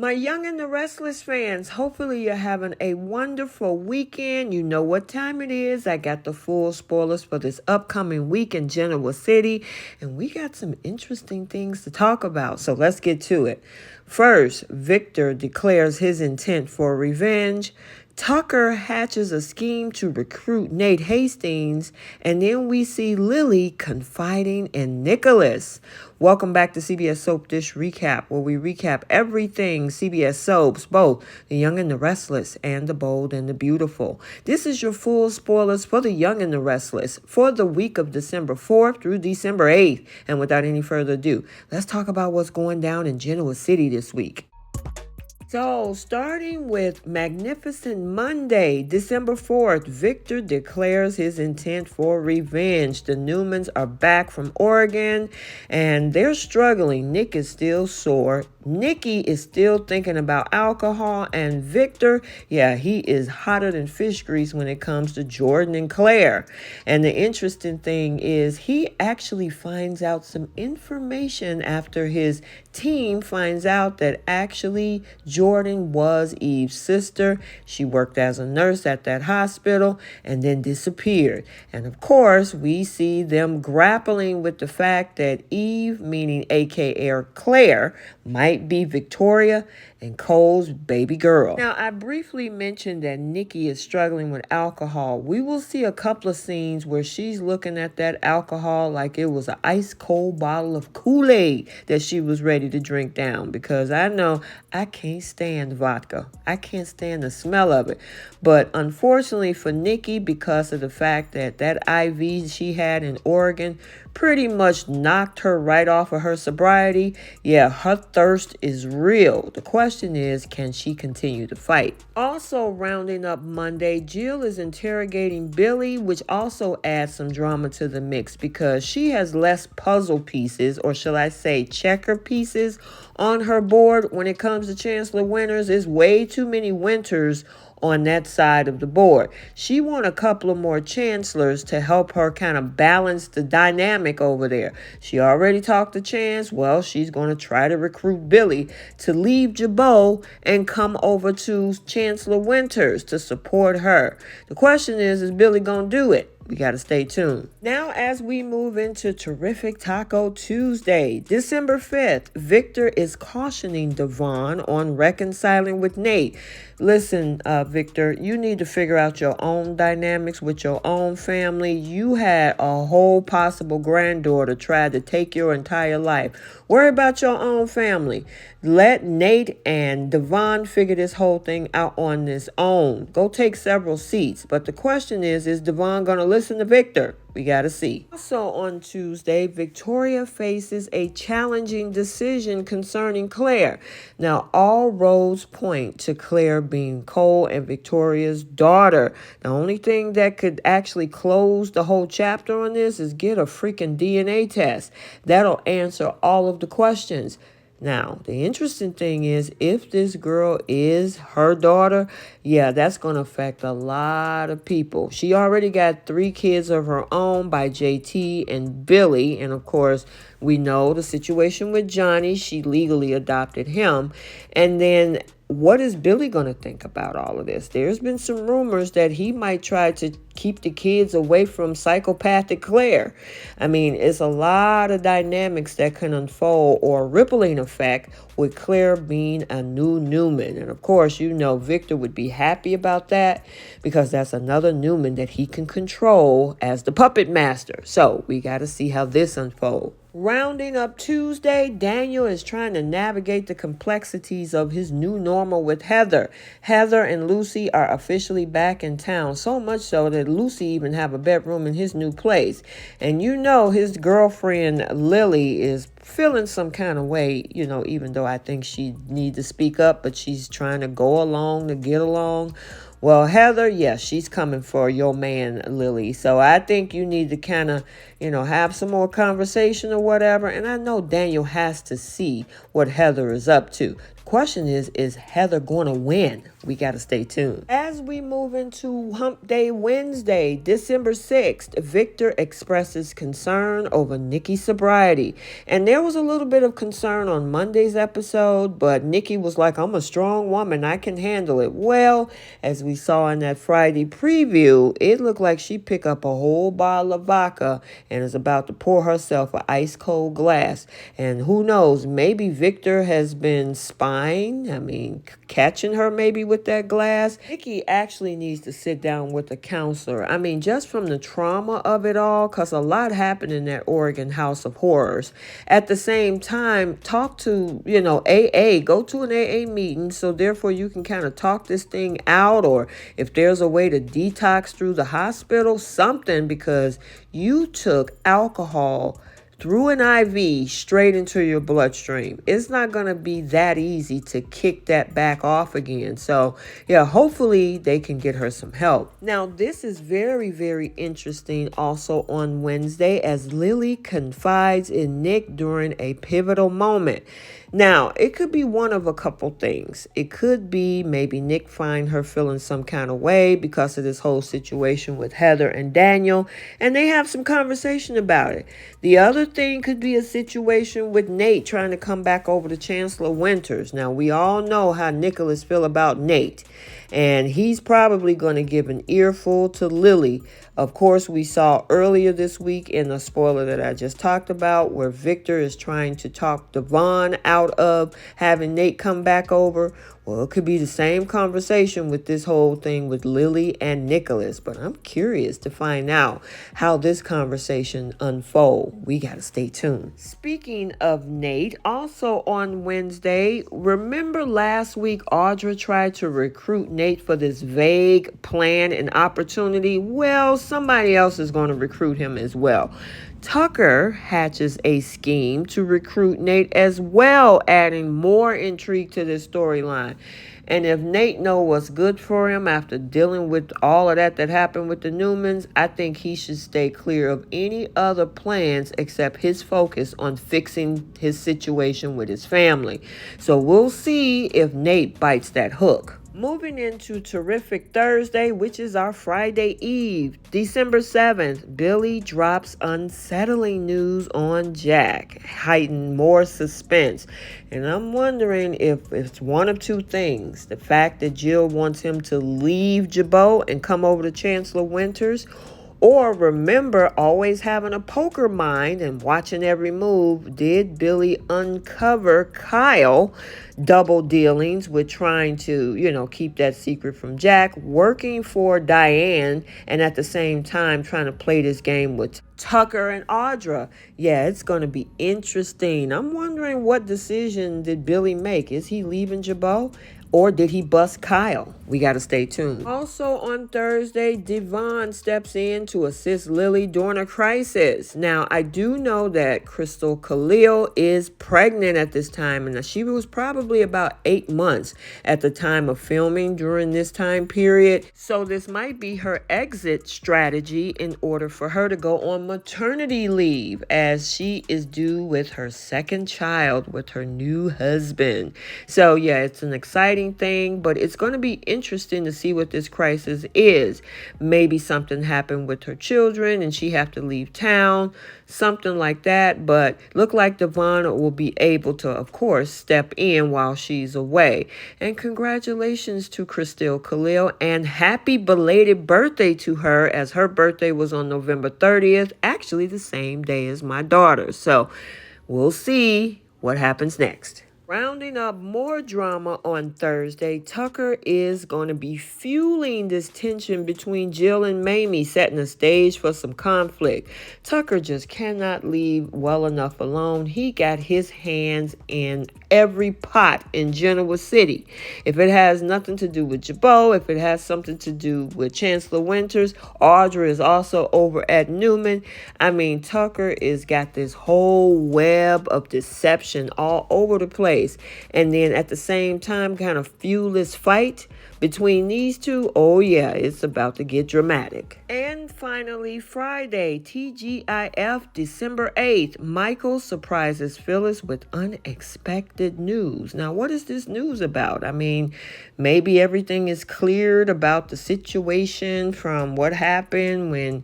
My Young and the Restless fans, hopefully you're having a wonderful weekend. You know what time it is. I got the full spoilers for this upcoming week in Genoa City, and we got some interesting things to talk about. So let's get to it. First, Victor declares his intent for revenge. Tucker hatches a scheme to recruit Nate Hastings, and then we see Lily confiding in Nicholas. Welcome back to CBS Soap Dish Recap, where we recap everything CBS soaps, both The Young and the Restless and The Bold and the Beautiful. This is your full spoilers for The Young and the Restless for the week of December 4th through December 8th. And without any further ado, let's talk about what's going down in Genoa City this week. So, starting with Magnificent Monday, December 4th, Victor declares his intent for revenge. The Newmans are back from Oregon, and they're struggling. Nick is still sore. Nikki is still thinking about alcohol, and Victor, he is hotter than fish grease when it comes to Jordan and Claire. And the interesting thing is he actually finds out some information after his team finds out that actually Jordan was Eve's sister. She worked as a nurse at that hospital and then disappeared. And of course, we see them grappling with the fact that Eve, meaning AKA Claire, might be Victoria and Cole's baby girl. Now, I briefly mentioned that Nikki is struggling with alcohol. We will see a couple of scenes where she's looking at that alcohol like it was an ice cold bottle of Kool-Aid that she was ready to drink down, because I know I can't stand vodka. I can't stand the smell of it. But unfortunately for Nikki, because of the fact that that IV she had in Oregon pretty much knocked her right off of her sobriety, her thirst is real. The question is, can she continue to fight? Also rounding up Monday, Jill is interrogating Billy, which also adds some drama to the mix because she has less puzzle pieces, or shall I say checker pieces, on her board when it comes to Chancellor Winters. There's way too many Winters on that side of the board. She wants a couple of more chancellors to help her kind of balance the dynamic over there. She already talked to Chance. Well, she's going to try to recruit Billy to leave Jabot and come over to Chancellor Winters to support her. The question is Billy going to do it? We got to stay tuned. Now, as we move into Terrific Taco Tuesday, December 5th, Victor is cautioning Devon on reconciling with Nate. Listen, Victor, you need to figure out your own dynamics with your own family. You had a whole possible granddaughter try to take your entire life. Worry about your own family. Let Nate and Devon figure this whole thing out on his own. Go take several seats. But the question is Devon going to listen to Victor? We got to see. Also on Tuesday, Victoria faces a challenging decision concerning Claire. Now, all roads point to Claire being Cole and Victoria's daughter. The only thing that could actually close the whole chapter on this is get a freaking DNA test. That'll answer all of the questions. Now, the interesting thing is, if this girl is her daughter, that's going to affect a lot of people. She already got 3 kids of her own by JT and Billy. And of course, we know the situation with Johnny. She legally adopted him. And then what is Billy going to think about all of this? There's been some rumors that he might try to keep the kids away from psychopathic Claire. I mean, it's a lot of dynamics that can unfold, or rippling effect, with Claire being a new Newman. And of course, you know Victor would be happy about that because that's another Newman that he can control as the puppet master. So we got to see how this unfolds. Rounding up Tuesday, Daniel is trying to navigate the complexities of his new normal with Heather. Heather and Lucy are officially back in town, so much so that Lucy even have a bedroom in his new place. And you know his girlfriend Lily is feeling some kind of way, even though I think she needs to speak up, but she's trying to go along to get along. Well, Heather, she's coming for your man, Lily. So I think you need to kind of have some more conversation or whatever. And I know Daniel has to see what Heather is up to. Question is Heather going to win? We got to stay tuned. As we move into Hump Day Wednesday, December 6th, Victor expresses concern over Nikki's sobriety. And there was a little bit of concern on Monday's episode, but Nikki was like, I'm a strong woman. I can handle it. Well, as we saw in that Friday preview, it looked like she picked up a whole bottle of vodka and is about to pour herself an ice cold glass. And who knows, maybe Victor has been spying. Catching her maybe with that glass. Nikki actually needs to sit down with a counselor. Just from the trauma of it all, because a lot happened in that Oregon House of Horrors. At the same time, talk to, AA. Go to an AA meeting so therefore you can kind of talk this thing out, or if there's a way to detox through the hospital, something, because you took alcohol through an IV straight into your bloodstream. It's not going to be that easy to kick that back off again. So, hopefully they can get her some help. Now, this is very, very interesting also on Wednesday as Lily confides in Nick during a pivotal moment. Now, it could be one of a couple things. It could be maybe Nick find her feeling some kind of way because of this whole situation with Heather and Daniel, and they have some conversation about it. The other thing could be a situation with Nate trying to come back over to Chancellor Winters. Now, we all know how Nicholas feel about Nate, and he's probably going to give an earful to Lily. Of course, we saw earlier this week in the spoiler that I just talked about where Victor is trying to talk Devon out of having Nate come back over. Well, it could be the same conversation with this whole thing with Lily and Nicholas, but I'm curious to find out how this conversation unfolds. We got to stay tuned. Speaking of Nate, also on Wednesday, remember last week Audra tried to recruit Nate for this vague plan and opportunity? Well, somebody else is going to recruit him as well. Tucker hatches a scheme to recruit Nate as well, adding more intrigue to this storyline. And if Nate knows what's good for him after dealing with all of that happened with the Newmans, I think he should stay clear of any other plans except his focus on fixing his situation with his family. So we'll see if Nate bites that hook. Moving into Terrific Thursday, which is our Friday Eve, December 7th, Billy drops unsettling news on Jack, heightening more suspense. And I'm wondering if it's one of two things. The fact that Jill wants him to leave Jabot and come over to Chancellor Winters, or remember always having a poker mind and watching every move. Did Billy uncover Kyle double dealings with trying to, keep that secret from Jack, working for Diane, and at the same time trying to play this game with Tucker and Audra? Yeah, it's going to be interesting. I'm wondering, what decision did Billy make? Is he leaving Jabot? Or did he bust Kyle? We got to stay tuned. Also on Thursday, Devon steps in to assist Lily during a crisis. Now, I do know that Crystal Khalil is pregnant at this time, and she was probably about 8 months at the time of filming during this time period. So this might be her exit strategy in order for her to go on maternity leave, as she is due with her second child with her new husband. So yeah, it's an exciting thing, but it's going to be interesting to see what this crisis is. Maybe something happened with her children and she have to leave town, something like that. But look like Devon will be able to, of course, step in while she's away. And congratulations to Crystal Khalil, and happy belated birthday to her, as her birthday was on November 30th, actually the same day as my daughter. So we'll see what happens next. Rounding up more drama on Thursday, Tucker is going to be fueling this tension between Jill and Mamie, setting the stage for some conflict. Tucker just cannot leave well enough alone. He got his hands in every pot in Genoa City. If it has nothing to do with Jabot, if it has something to do with Chancellor Winters, Audra is also over at Newman. Tucker is got this whole web of deception all over the place. And then at the same time, kind of fuel this fight between these two, oh yeah, it's about to get dramatic. And finally, Friday, TGIF, December 8th, Michael surprises Phyllis with unexpected news. Now, what is this news about? I mean, maybe everything is cleared about the situation from what happened when,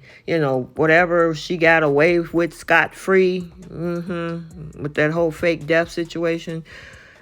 whatever she got away with scot-free, with that whole fake death situation.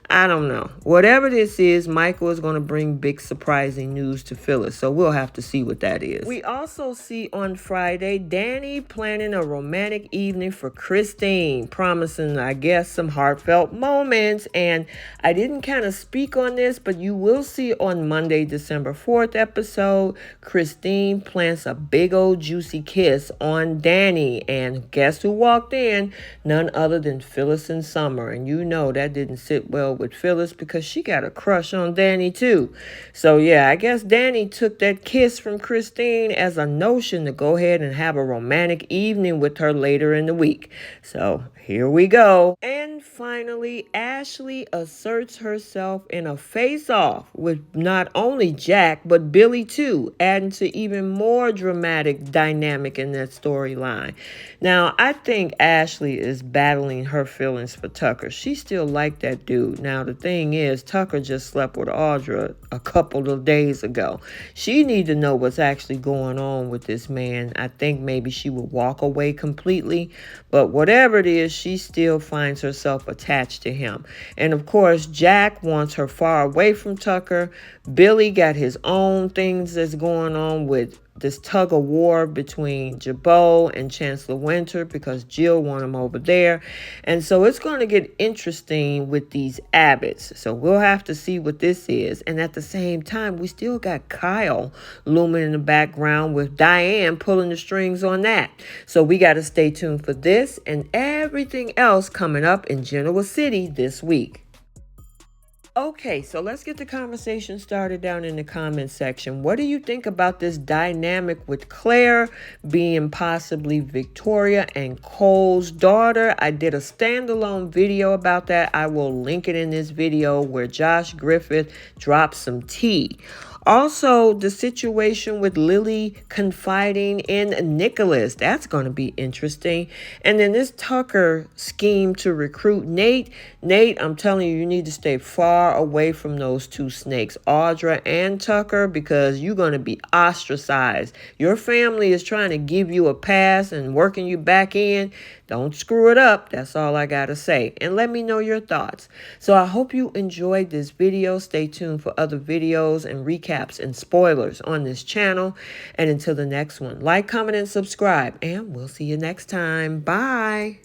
I don't know. Whatever this is, Michael is going to bring big surprising news to Phyllis. So we'll have to see what that is. We also see on Friday, Danny planning a romantic evening for Christine, promising, I guess, some heartfelt moments. And I didn't kind of speak on this, but you will see on Monday, December 4th episode, Christine plants a big old juicy kiss on Danny. And guess who walked in? None other than Phyllis and Summer. And you know that didn't sit well with Phyllis because she got a crush on Danny too. So yeah, I guess Danny took that kiss from Christine as a notion to go ahead and have a romantic evening with her later in the week. So here we go. And finally, Ashley asserts herself in a face-off with not only Jack, but Billy too, adding to even more dramatic dynamic in that storyline. Now, I think Ashley is battling her feelings for Tucker. She still liked that dude. Now, the thing is, Tucker just slept with Audra a couple of days ago. She needs to know what's actually going on with this man. I think maybe she would walk away completely, but whatever it is, she still finds herself attached to him. And of course, Jack wants her far away from Tucker. Billy got his own things that's going on with this tug of war between Jabot and Chancellor Winter because Jill wants him over there. And so it's going to get interesting with these Abbotts. So we'll have to see what this is. And at the same time, we still got Kyle looming in the background with Diane pulling the strings on that. So we got to stay tuned for this and everything else coming up in Genoa City this week. Okay, so let's get the conversation started down in the comments section. What do you think about this dynamic with Claire being possibly Victoria and Cole's daughter? I did a standalone video about that. I will link it in this video where Josh Griffith drops some tea. Also, the situation with Lily confiding in Nicholas. That's going to be interesting. And then this Tucker scheme to recruit Nate. Nate, I'm telling you, you need to stay far away from those two snakes, Audra and Tucker, because you're going to be ostracized. Your family is trying to give you a pass and working you back in. Don't screw it up. That's all I got to say. And let me know your thoughts. So I hope you enjoyed this video. Stay tuned for other videos and recaps and spoilers on this channel. And until the next one, like, comment, and subscribe. And we'll see you next time. Bye.